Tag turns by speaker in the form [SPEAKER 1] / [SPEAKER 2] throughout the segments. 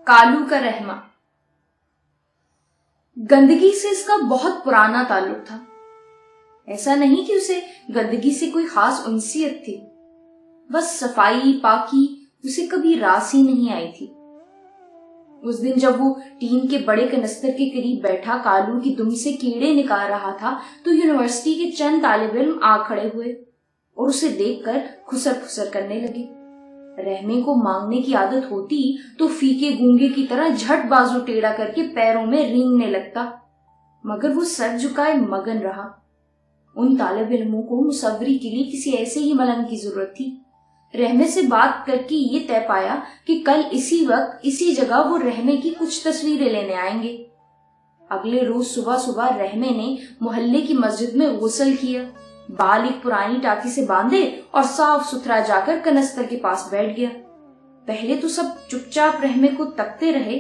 [SPEAKER 1] कालू का रहमा। गंदगी से इसका बहुत पुराना ताल्लुक था। ऐसा नहीं कि उसे गंदगी से कोई खास उनसियत थी, बस सफाई पाकी उसे कभी रास ही नहीं आई थी। उस दिन जब वो टीन के बड़े कनस्तर के करीब बैठा कालू की दुम से कीड़े निकाल रहा था तो यूनिवर्सिटी के चंद तालिब इल्म आ खड़े हुए और उसे देखकर खुसर खुसर करने लगे। रहमे को मांगने की आदत होती तो फीके गूंगे की तरह झट बाजू टेढ़ा करके पैरों में रेंगने लगता, मगर वो सर झुकाए मगन रहा। उन तालिब इल्मों को मुसव्वरी के लिए किसी ऐसे ही मलंग की जरूरत थी। रहमे से बात करके ये तय पाया कि कल इसी वक्त इसी जगह वो रहमे की कुछ तस्वीरें लेने आएंगे। अगले रोज सुबह सुबह रहमे ने मोहल्ले की मस्जिद में गुस्ल किया, बाल एक पुरानी टाकी से बांधे और साफ सुथरा जाकर कनस्तर के पास बैठ गया। पहले तो सब चुपचाप रहमे को तकते रहे,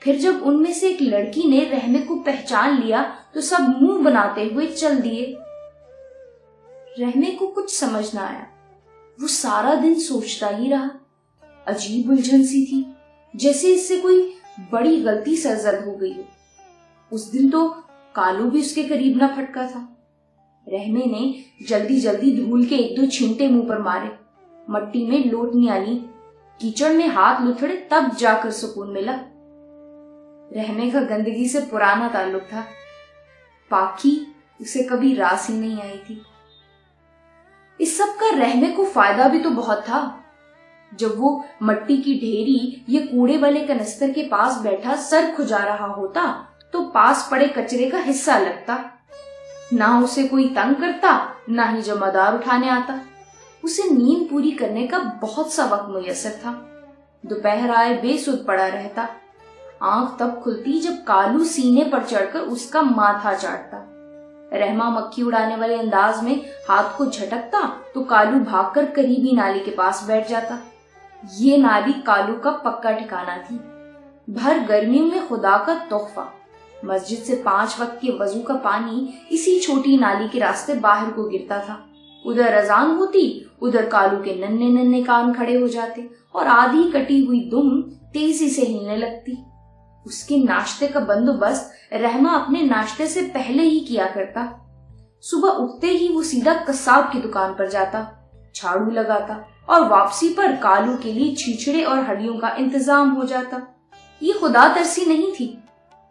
[SPEAKER 1] फिर जब उनमें से एक लड़की ने रहमे को पहचान लिया तो सब मुंह बनाते हुए चल दिए। रहमे को कुछ समझ न आया। वो सारा दिन सोचता ही रहा। अजीब उलझन सी थी, जैसे इससे कोई बड़ी गलती सरजद हो गई हो। उस दिन तो कालू भी उसके करीब न फटका था। रहमे ने जल्दी जल्दी धूल के एक दो छींटे मुंह पर मारे, मट्टी में लोट नियाली, कीचड़ में हाथ लुथड़े, तब जाकर सुकून मिला। रहमे का गंदगी से पुराना ताल्लुक था, पाकी उसे कभी रास ही नहीं आई थी। इस सब का रहमे को फायदा भी तो बहुत था। जब वो मट्टी की ढेरी या कूड़े वाले कनस्तर के पास बैठा सर खुजा रहा होता तो पास पड़े कचरे का हिस्सा लगता। ना उसे कोई तंग करता, ना ही जमादार उठाने आता। उसे नींद पूरी करने का बहुत सा वक्त मुयस्सर था। दोपहर आए बेसुध पड़ा रहता। आंख तब खुलती जब कालू सीने पर चढ़कर उसका माथा चाटता। रहमा मक्खी उड़ाने वाले अंदाज में हाथ को झटकता तो कालू भागकर करीबी नाली के पास बैठ जाता। ये नाली कालू का पक्का ठिकाना थी। भर गर्मियों में खुदा का तोहफा। मस्जिद से 5 वक्त के वजू का पानी इसी छोटी नाली के रास्ते बाहर को गिरता था। उधर अजान होती, उधर कालू के नन्हे नन्हे कान खड़े हो जाते और आधी कटी हुई दुम तेजी से हिलने लगती। उसके नाश्ते का बंदोबस्त रहमा अपने नाश्ते से पहले ही किया करता। सुबह उठते ही वो सीधा कसाब की दुकान पर जाता, झाड़ू लगाता और वापसी पर कालू के लिए छिछड़े और हड्डियों का इंतजाम हो जाता। ये खुदा तरसी नहीं थी,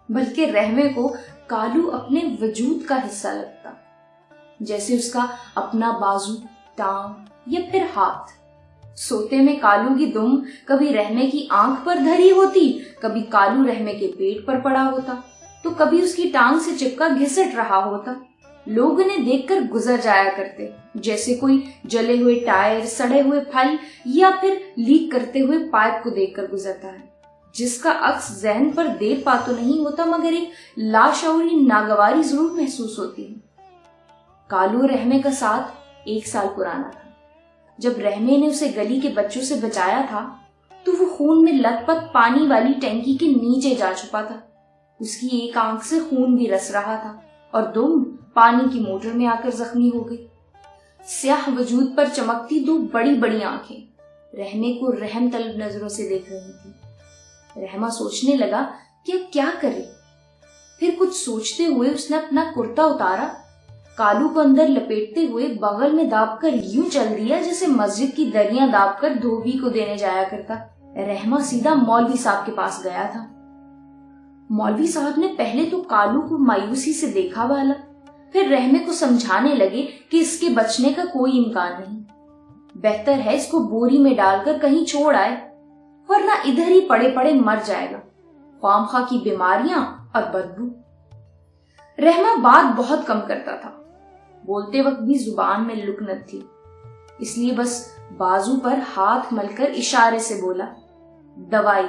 [SPEAKER 1] बल्कि रहमे को कालू अपने वजूद का हिस्सा लगता, जैसे उसका अपना बाजू, टांग या फिर हाथ। सोते में कालू की दुम कभी रहमे की आंख पर धरी होती, कभी कालू रहमे के पेट पर पड़ा होता, तो कभी उसकी टांग से चिपका घिसट रहा होता। लोग उन्हें देखकर गुजर जाया करते, जैसे कोई जले हुए टायर, सड़े हुए फल या फिर लीक करते हुए पाइप को देखकर गुजरता है, जिसका अक्स ज़हन पर देर पा तो नहीं होता, मगर एक लाशऊरी नागवारी जरूर महसूस होती है। कालू रहमे का साथ 1 साल पुराना था। जब रहमे ने उसे गली के बच्चों से बचाया था तो वो खून में लथपथ पानी वाली टंकी के नीचे जा छुपा था। उसकी एक आंख से खून भी रस रहा था और दुम पानी की मोटर में आकर जख्मी हो गई। स्याह वजूद पर चमकती 2 बड़ी बड़ी आंखें रहमे को रहम तलब नजरों से देख रही थी। रहमा सोचने लगा कि अब क्या करे। फिर कुछ सोचते हुए उसने अपना कुर्ता उतारा, कालू को अंदर लपेटते हुए बगल में दाबकर यूं चल दिया जैसे मस्जिद की दरियां दाबकर धोबी को देने जाया करता। रहमा सीधा मौलवी साहब के पास गया था। मौलवी साहब ने पहले तो कालू को मायूसी से देखा वाला, फिर रहमे को समझाने लगे कि इसके बचने का कोई इम्कान नहीं, बेहतर है इसको बोरी में डालकर कहीं छोड़ आए, वरना इधर ही पड़े पड़े मर जाएगा, ख्वामखा की बीमारियां और बदबू। रहमा बात बहुत कम करता था, बोलते वक्त भी जुबान में लुकनत थी, इसलिए बस बाजू पर हाथ मलकर इशारे से बोला, दवाई।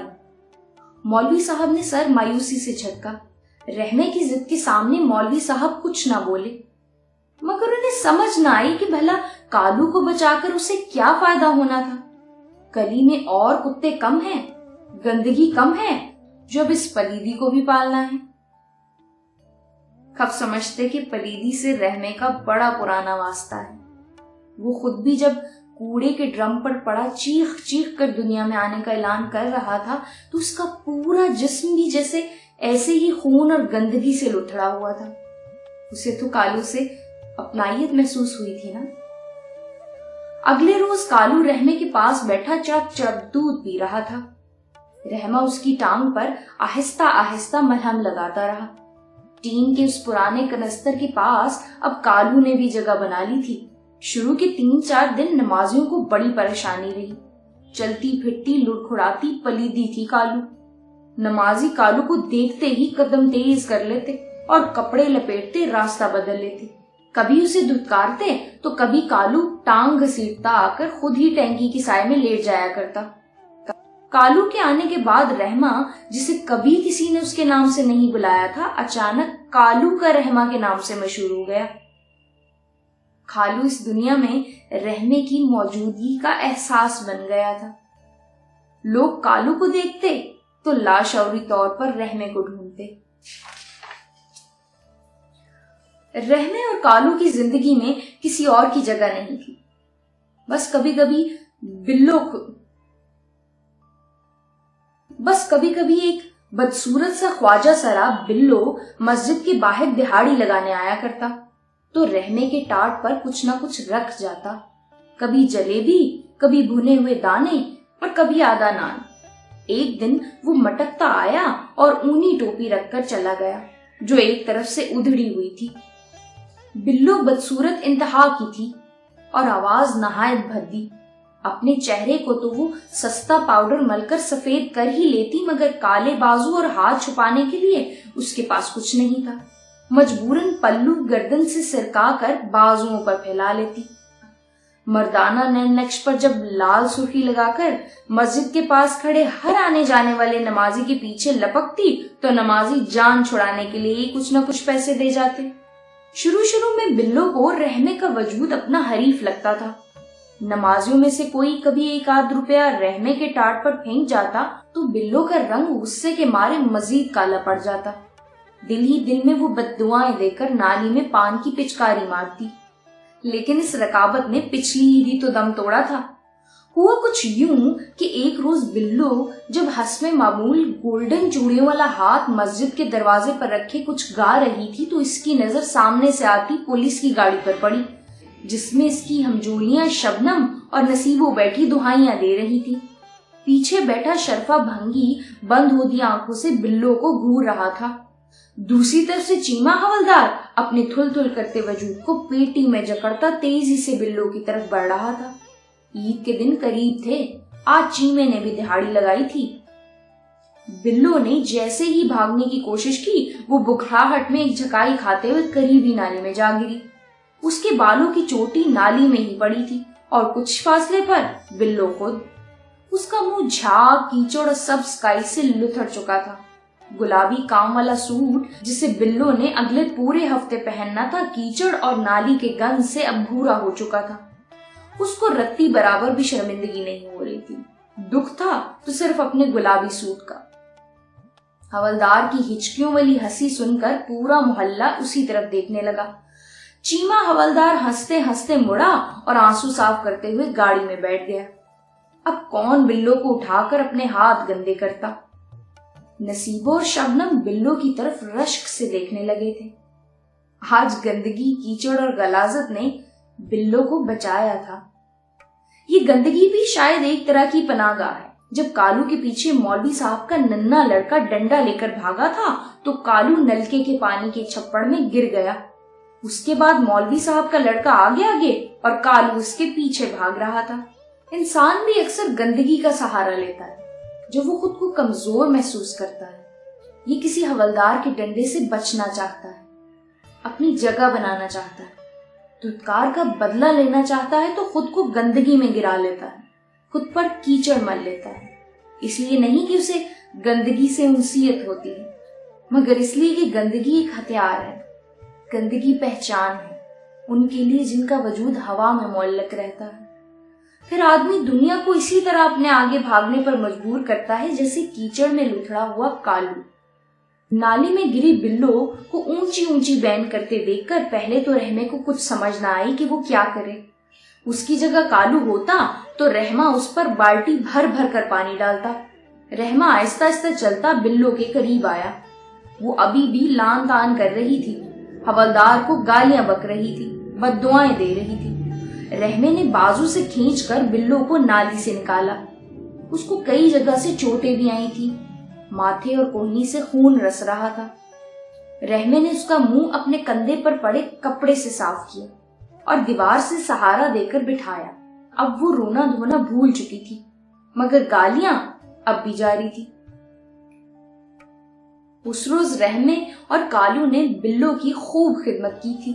[SPEAKER 1] मौलवी साहब ने सर मायूसी से झटका। रहमे की जिद के सामने मौलवी साहब कुछ ना बोले, मगर उन्हें समझ ना आई कि भला कालू को बचाकर उसे क्या फायदा होना था। गली में और कुत्ते कम हैं, गंदगी कम है, जो अब इस पलीदी को भी पालना है। कब समझते कि पलीदी से रहमे का बड़ा पुराना वास्ता है। वो खुद भी जब कूड़े के ड्रम पर पड़ा चीख चीख कर दुनिया में आने का ऐलान कर रहा था, तो उसका पूरा जिस्म भी जैसे ऐसे ही खून और गंदगी से लुथड़ा हुआ था। उसे तो कालू से अपनाइयत महसूस हुई थी ना। अगले रोज कालू रहमे के पास बैठा चड़क चड़क दूध पी रहा था। रहमा उसकी टांग पर आहिस्ता आहिस्ता मलहम लगाता रहा। टीन के उस पुराने कनस्तर के पास अब कालू ने भी जगह बना ली थी। शुरू के 3-4 दिन नमाजियों को बड़ी परेशानी रही। चलती फिरती लुड़खुड़ाती पलीदी थी कालू। नमाजी कालू को देखते ही कदम तेज कर लेते और कपड़े लपेटते रास्ता बदल लेते। कभी उसे धुतकारते तो कभी कालू टांग घसीटता आकर खुद ही टैंकी की साय में लेट जाया करता। कालू के आने के बाद रहमा, जिसे कभी किसी ने उसके नाम से नहीं बुलाया था, अचानक कालू का रहमा के नाम से मशहूर हो गया। कालू इस दुनिया में रहमे की मौजूदगी का एहसास बन गया था। लोग कालू को देखते तो लाशौरी तौर पर रहमे को ढूंढते। रहमे और कालू की जिंदगी में किसी और की जगह नहीं थी। बस कभी कभी एक बदसूरत सा ख्वाजा सराब बिल्लो मस्जिद के बाहर दिहाड़ी लगाने आया करता, तो रहमे के टाट पर कुछ न कुछ रख जाता। कभी जलेबी, कभी भुने हुए दाने और कभी आधा नान। एक दिन वो मटकता आया और ऊनी टोपी रखकर चला गया, जो एक तरफ से उधड़ी हुई थी। बिल्लो बदसूरत इंतहा की थी और आवाज नहायत भद्दी। अपने चेहरे को तो वो सस्ता पाउडर मलकर सफेद कर ही लेती, मगर काले बाजू और हाथ छुपाने के लिए उसके पास कुछ नहीं था। मजबूरन पल्लू गर्दन से सिरका कर बाजुओं पर फैला लेती। मर्दाना नैन नक्श पर जब लाल सुर्खी लगाकर मस्जिद के पास खड़े हर आने जाने वाले नमाजी के पीछे लपकती, तो नमाजी जान छुड़ाने के लिए कुछ न कुछ पैसे दे जाते। शुरू में बिल्लो को रहमे का वजूद अपना हरीफ लगता था। नमाजियों में से कोई कभी 1-8 रुपया रहमे के टाट पर फेंक जाता तो बिल्लो का रंग गुस्से के मारे मजीद काला पड़ जाता। दिल ही दिल में वो बद्दुआएं देकर नाली में पान की पिचकारी मारती। लेकिन इस रकाबत ने पिछली ईद ही तो दम तोड़ा था। हुआ कुछ यूं कि एक रोज बिल्लो जब हस्मे मामूल गोल्डन चूड़ियों वाला हाथ मस्जिद के दरवाजे पर रखे कुछ गा रही थी, तो इसकी नजर सामने से आती पुलिस की गाड़ी पर पड़ी, जिसमें इसकी हमजोलियां शबनम और नसीबो बैठी दुहाइयां दे रही थी। पीछे बैठा शरफा भंगी बंद होती आंखों से बिल्लो को घूर रहा था। दूसरी तरफ से चीमा हवलदार अपने थुल थुल करते वजूद को पेटी में जकड़ता तेजी से बिल्लो की तरफ बढ़ रहा था। ईद के दिन करीब थे। आज चीमे ने भी दिहाड़ी लगाई थी। बिल्लो ने जैसे ही भागने की कोशिश की, वो बुखराहट में एक झकाई खाते हुए करीबी नाली में जा गिरी। उसके बालों की चोटी नाली में ही पड़ी थी और कुछ फासले पर बिल्लो खुद। उसका मुंह झाग, कीचड़ और सब स्काई से लुथड़ चुका था। गुलाबी काम वाला सूट जिसे बिल्लो ने अगले पूरे हफ्ते पहनना था, कीचड़ और नाली के गंध से अब भूरा हो चुका था। उसको रत्ती बराबर भी शर्मिंदगी नहीं हो रही थी। दुख था तो सिर्फ अपने गुलाबी सूट का। हवलदार की हिचकियों वाली हंसी सुनकर पूरा मोहल्ला उसी तरफ देखने लगा। चीमा हवलदार हंसते हंसते मुड़ा और आंसू साफ करते हुए गाड़ी में बैठ गया। अब कौन बिल्लो को उठाकर अपने हाथ गंदे करता। नसीबो और शबनम बिल्लो की तरफ रश्क से देखने लगे थे। आज गंदगी, कीचड़ और गलाजत ने बिल्लो को बचाया था। ये गंदगी भी शायद एक तरह की पनाहगाह है। जब कालू के पीछे मौलवी साहब का नन्हा लड़का डंडा लेकर भागा था, तो कालू नलके के पानी के छप्पड़ में गिर गया। उसके बाद मौलवी साहब का लड़का आगे आगे और कालू उसके पीछे भाग रहा था। इंसान भी अक्सर गंदगी का सहारा लेता है जब वो खुद को कमजोर महसूस करता है। ये किसी हवलदार के डंडे से बचना चाहता है, अपनी जगह बनाना चाहता है, धुतकार का बदला लेना चाहता है, तो खुद को गंदगी में गिरा लेता है, खुद पर कीचड़ मल लेता है। इसलिए नहीं कि उसे गंदगी से उनसीयत होती है, मगर इसलिए कि गंदगी एक हथियार है। गंदगी पहचान है उनके लिए जिनका वजूद हवा में मुअल्लक रहता है। फिर आदमी दुनिया को इसी तरह अपने आगे भागने पर मजबूर करता है जैसे कीचड़ में लुथड़ा हुआ कालू। नाली में गिरी बिल्लो को ऊंची ऊंची बैन करते देखकर पहले तो रहमे को कुछ समझ न आई कि वो क्या करे, اس کی جگہ کالو ہوتا تو رحمہ اس پر بالٹی بھر بھر کر پانی ڈالتا۔ رحمہ آہستہ آہستہ چلتا بلو کے قریب آیا۔ وہ ابھی بھی لان تان کر رہی تھی، حوالدار کو گالیاں بک رہی تھی، بد دعائیں دے رہی تھی۔ رحمے نے بازو سے کھینچ کر بلو کو نالی سے نکالا۔ اس کو کئی جگہ سے چوٹیں بھی آئی تھی، ماتھے اور کوہنی سے خون رس رہا تھا۔ رحمے نے اس کا منہ اپنے کندھے پر پڑے کپڑے سے صاف کیا اور دیوار سے سہارا دے کر بٹھایا۔ اب وہ رونا دھونا بھول چکی تھی، مگر گالیاں اب بھی جاری تھی۔ اس روز رحمے اور کالو نے بلو کی خوب خدمت کی تھی۔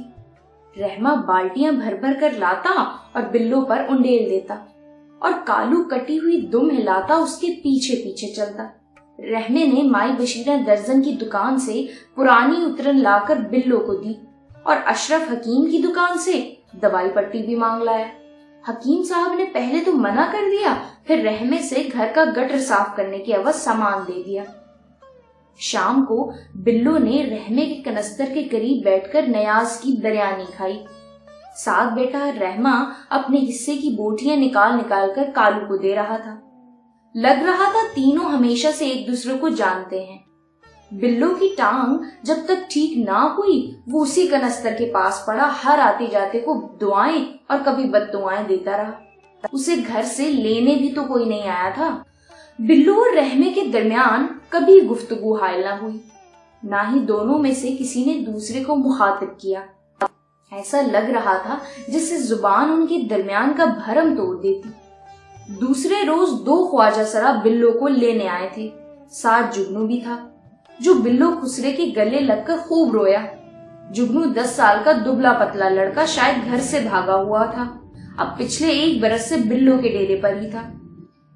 [SPEAKER 1] رحمہ بالٹیاں بھر بھر کر لاتا اور بلو پر انڈیل دیتا، اور کالو کٹی ہوئی دم ہلاتا اس کے پیچھے پیچھے چلتا۔ رحمے نے مائی بشیرہ درزن کی دکان سے پرانی اترن لا کر بلو کو دی، اور اشرف حکیم کی دکان سے دوائی پٹی بھی مانگ لایا۔ حکیم صاحب نے پہلے تو منع کر دیا، پھر رحمے سے گھر کا گٹر صاف کرنے کے عوض سامان دے دیا۔ شام کو بلو نے رحمے کے کنستر کے قریب بیٹھ کر نیاز کی دریانی کھائی۔ ساتھ بیٹھا رحمہ اپنے حصے کی بوٹیاں نکال نکال کر کالو کو دے رہا تھا۔ لگ رہا تھا تینوں ہمیشہ سے ایک دوسرے کو جانتے ہیں۔ بلو کی ٹانگ جب تک ٹھیک نہ ہوئی وہ اسی کنستر کے پاس پڑا، ہر آتے جاتے کو دعائیں اور کبھی بد دعائیں دیتا رہا۔ اسے گھر سے لینے بھی تو کوئی نہیں آیا تھا۔ بلو اور رحمے کے درمیان کبھی گفتگو حائل نہ ہوئی، نہ ہی دونوں میں سے کسی نے دوسرے کو مخاطب کیا۔ ایسا لگ رہا تھا جسے زبان ان کے درمیان کا بھرم توڑ دیتی۔ دوسرے روز 2 خواجہ سرا بلو کو لینے آئے تھے، ساتھ جگنو بھی تھا، جو بلو خسرے کے گلے لگ کر خوب رویا۔ جگنو 10 سال کا دبلا پتلا لڑکا شاید گھر سے بھاگا ہوا تھا، اب پچھلے 1 برس سے بلو کے ڈیرے پر ہی تھا۔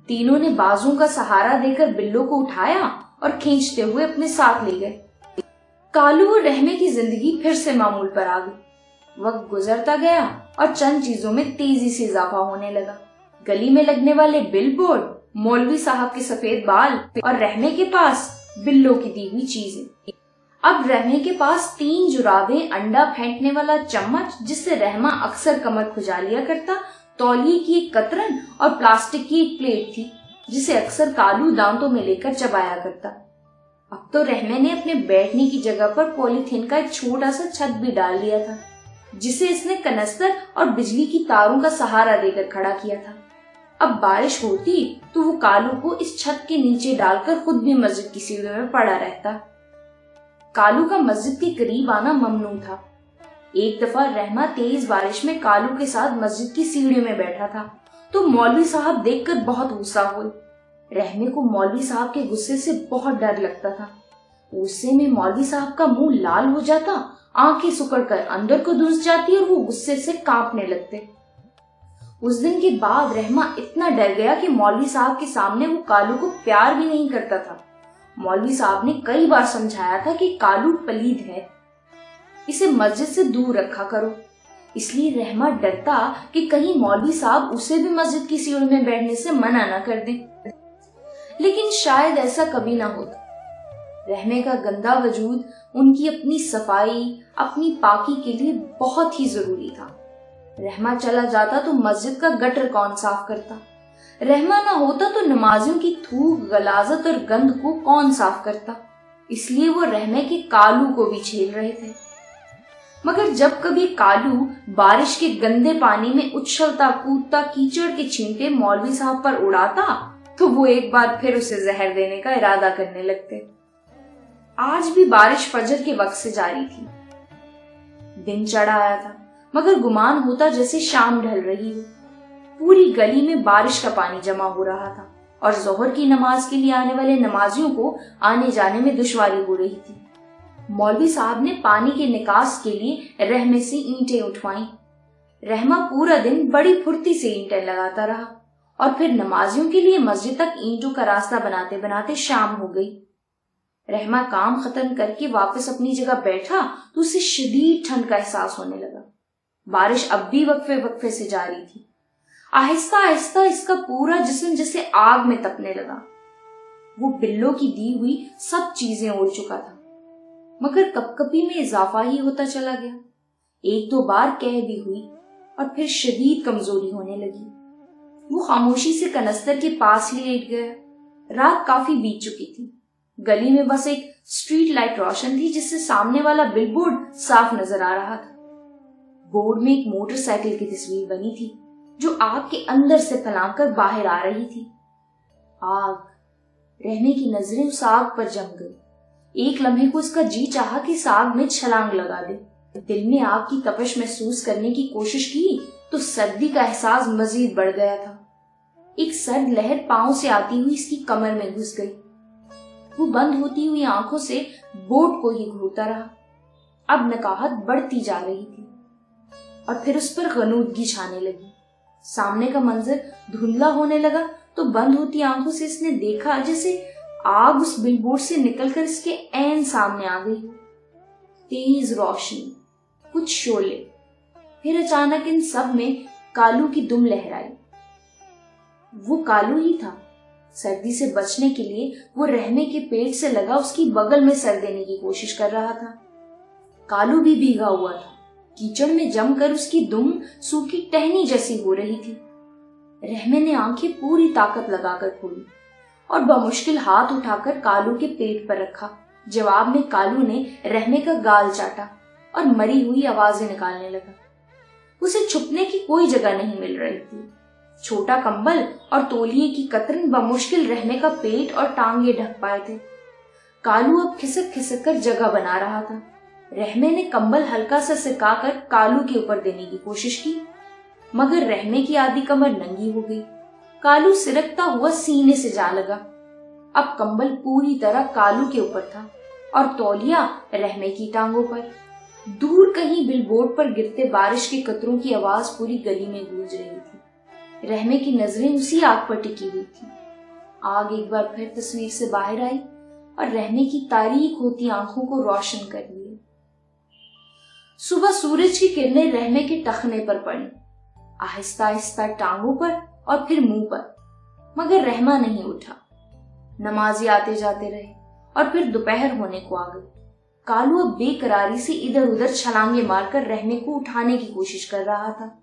[SPEAKER 1] تینوں نے بازو کا سہارا دے کر بلو کو اٹھایا اور کھینچتے ہوئے اپنے ساتھ لے گئے۔ کالو اور رحمے کی زندگی پھر سے معمول پر آ گئی۔ وقت گزرتا گیا اور چند چیزوں میں تیزی سے اضافہ ہونے لگا۔ گلی میں لگنے والے بل بورڈ، مولوی صاحب کے سفید بال اور رحمے کے پاس بلو کی دی ہوئی چیزیں۔ اب رحمے کے پاس 3 جرابیں، انڈا پھینکنے والا چمچ جس سے رحمہ اکثر کمر کھجا لیا کرتا، تولیے کی ایک کترن اور پلاسٹک کی ایک پلیٹ تھی جسے اکثر کالو دانتوں میں لے کر چبایا کرتا۔ اب تو رحمے نے اپنے بیٹھنے کی جگہ پر پولیتھین کا ایک چھوٹا سا چھت بھی ڈال لیا تھا جسے اس نے کنستر اور بجلی کی تاروں کا سہارا دے کر کھڑا کیا تھا۔ اب بارش ہوتی تو وہ کالو کو اس چھت کے نیچے ڈال کر خود بھی مسجد کی سیڑھیوں میں پڑا رہتا۔ کالو کا مسجد کے قریب آنا ممنوع تھا۔ ایک دفعہ رحمہ تیز بارش میں کالو کے ساتھ مسجد کی سیڑھیوں میں بیٹھا تھا تو مولوی صاحب دیکھ کر بہت غصہ ہوئے۔ رحمے کو مولوی صاحب کے غصے سے بہت ڈر لگتا تھا۔ غصے میں مولوی صاحب کا منہ لال ہو جاتا، آنکھیں سکڑ کر اندر کو دھس جاتی اور وہ غصے سے کانپنے لگتے۔ اس دن کے بعد رحمہ اتنا ڈر گیا کہ مولوی صاحب کے سامنے وہ کالو کو پیار بھی نہیں کرتا تھا۔ مولوی صاحب نے کئی بار سمجھایا تھا کہ کالو پلید ہے، اسے مسجد سے دور رکھا کرو۔ اس لیے رحمہ ڈرتا کہ کہیں مولوی صاحب اسے بھی مسجد کی سیڑھی میں بیٹھنے سے منع نہ کر دیں، لیکن شاید ایسا کبھی نہ ہوتا۔ رحمے کا گندا وجود ان کی اپنی صفائی، اپنی پاکی کے لیے بہت ہی ضروری تھا۔ رحمہ چلا جاتا تو مسجد کا گٹر کون صاف کرتا؟ رحمہ نہ ہوتا تو نمازیوں کی تھوک، غلاظت اور گند کو کون صاف کرتا؟ اس لیے وہ رحمے کے کالو کو بھی چھیل رہے تھے۔ مگر جب کبھی کالو بارش کے گندے پانی میں اچھلتا کودتا کیچڑ کے چھینٹے مولوی صاحب پر اڑاتا تو وہ ایک بار پھر اسے زہر دینے کا ارادہ کرنے لگتے۔ آج بھی بارش فجر کے وقت سے جاری تھی۔ دن چڑھا آیا تھا مگر گمان ہوتا جیسے شام ڈھل رہی ہو۔ پوری گلی میں بارش کا پانی جمع ہو رہا تھا اور ظہر کی نماز کے لیے آنے والے نمازیوں کو آنے جانے میں دشواری ہو رہی تھی۔ مولوی صاحب نے پانی کے نکاس کے لیے رحمے سے اینٹیں اٹھوائیں۔ رحمہ پورا دن بڑی پھرتی سے اینٹیں لگاتا رہا اور پھر نمازیوں کے لیے مسجد تک اینٹوں کا راستہ بناتے بناتے شام ہو گئی۔ رحمہ کام ختم کر کے واپس اپنی جگہ بیٹھا تو اسے شدید ٹھنڈ کا احساس ہونے لگا۔ بارش اب بھی وقفے وقفے سے جاری تھی۔ آہستہ آہستہ اس کا پورا جسم جیسے آگ میں تپنے لگا۔ وہ بلو کی دی ہوئی سب چیزیں اوڑھ چکا تھا مگر کپ کپی میں اضافہ ہی ہوتا چلا گیا۔ 1-2 بار قح بھی ہوئی और फिर शदीद कमजोरी होने लगी। वो खामोशी से कनस्तर के पास लेट गया। रात काफी बीत चुकी थी। गली में बस एक स्ट्रीट लाइट रोशन थी, जिससे सामने वाला बिलबोर्ड साफ नजर आ रहा था। बोर्ड में एक मोटरसाइकिल की तस्वीर बनी थी जो आग के अंदर से फैलाकर बाहर आ रही थी। आग। रहने की नजरें उस आग पर जम गई। एक लम्हे को उसका जी चाहा कि इस आग में छलांग लगा दे। दिल में आग की तपश महसूस करने की कोशिश की तो सर्दी का एहसास मजीद बढ़ गया था। एक सर्द लहर पांव से आती हुई इसकी कमर में घुस गई। वो बंद होती हुई आंखों से बोर्ड को ही घूरता रहा। अब नकाहत बढ़ती जा रही थी और फिर उस पर गनूदगी छाने लगी। सामने का मंजर धुंधला होने लगा तो बंद होती आंखों से इसने देखा जैसे आग उस बिलबोर्ड से निकलकर इसके ऐन सामने आ गई। तेज रोशनी, कुछ शोले, फिर अचानक इन सब में कालू की दुम लहराई। वो कालू ही था। सर्दी से बचने के लिए वो रहमे के पेट से लगा उसकी बगल में सर देने की कोशिश कर रहा था। कालू भी भीगा हुआ था। कीचड़ में जमकर उसकी दुम सूखी टहनी जैसी हो रही थी। रहमे ने आंखें पूरी ताकत लगाकर खोली और बमुश्किल हाथ उठाकर कालू के पेट पर रखा। जवाब में कालू ने रहमे का गाल चाटा और मरी हुई आवाजें निकालने लगा। उसे छुपने की कोई जगह नहीं मिल रही थी। छोटा कंबल और तौलिए की कतरन बमुश्किल रहमे का पेट और टांगे ढक पाए थे। कालू अब खिसक खिसक कर जगह बना रहा था। रहमे ने कंबल हल्का सा सिकाकर कालू के ऊपर देने की कोशिश की, मगर रहमे की आधी कमर नंगी हो गई। कालू सिरकता हुआ सीने से जा लगा। अब कंबल पूरी तरह कालू के ऊपर था और तौलिया रहमे की टांगों पर। दूर कहीं बिलबोर्ड पर गिरते बारिश के कतरों की आवाज पूरी गली में गूंज रही थी। रहमे की नजरें उसी आग पर टिकी हुई थी। आग एक बार फिर तस्वीर से बाहर आई और रहमे की तारीक होती आंखों को रोशन कर लिए। सुबह सूरज की किरणें रहमे के टखने पर पड़ी, आहिस्ता आहिस्ता टांगों पर और फिर मुंह पर, मगर रहमा नहीं उठा। नमाजी आते जाते रहे और फिर दोपहर होने को आ गई। कालू अब बेकरारी से इधर उधर छलांगे मारकर रहमे को उठाने की कोशिश कर रहा था।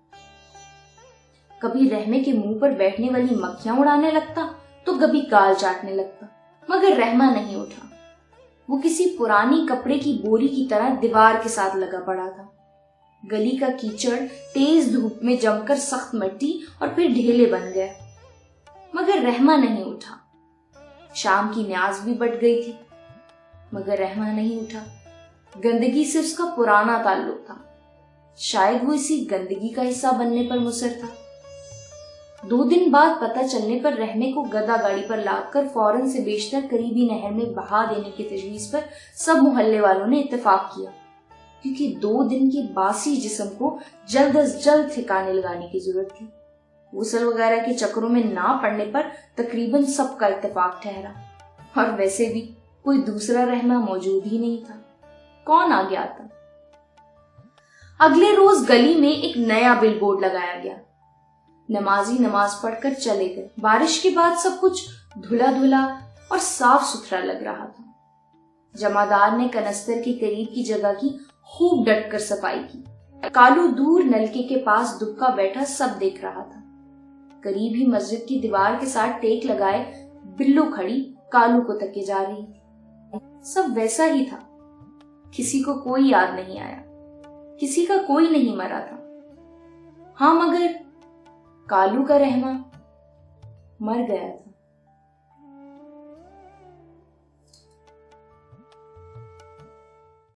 [SPEAKER 1] कभी रहमे के मुंह पर बैठने वाली मक्खियां उड़ाने लगता तो कभी गाल चाटने लगता, मगर रहमा नहीं उठा। वो किसी पुरानी कपड़े की बोरी की तरह दीवार के साथ लगा पड़ा था। गली का कीचड़ तेज धूप में जमकर सख्त मिट्टी और फिर ढेले बन गया, मगर रहमा नहीं उठा। शाम की न्याज भी बढ़ गई थी, मगर रहमा नहीं उठा। गंदगी से उसका पुराना ताल्लुक था। शायद वो इसी गंदगी का हिस्सा बनने पर मुसर था। 2 दिन बाद पता चलने पर रहमे को गदा गाड़ी पर लादकर फौरन से बेशतर करीबी नहर में बहा देने की तजवीज पर सब मोहल्ले वालों ने इत्तेफाक किया, क्योंकि 2 दिन के बासी जिस्म को जल्द अज जल्द ठिकाने लगाने की जरूरत थी। गुस्ल वगैरह के चक्रों में ना पड़ने पर तकरीबन सबका इत्तेफाक ठहरा, और वैसे भी कोई दूसरा रहमा मौजूद ही नहीं था। कौन आ गया था? अगले रोज गली में एक नया बिलबोर्ड लगाया गया। नमाजी नमाज पढ़कर चले गए। बारिश के बाद सब कुछ धुला धुला और साफ सुथरा लग रहा था। जमादार ने कनस्तर के करीब की जगह की खूब डटकर सफाई की। कालू दूर नलके के पास दुबका बैठा सब देख रहा था। करीब ही मस्जिद की दीवार के साथ टेक लगाए बिल्लो खड़ी कालू को तके जा रही थी। सब वैसा ही था। किसी को कोई याद नहीं आया, किसी का कोई नहीं मरा था। हाँ, मगर कालू का रहमा मर गया था।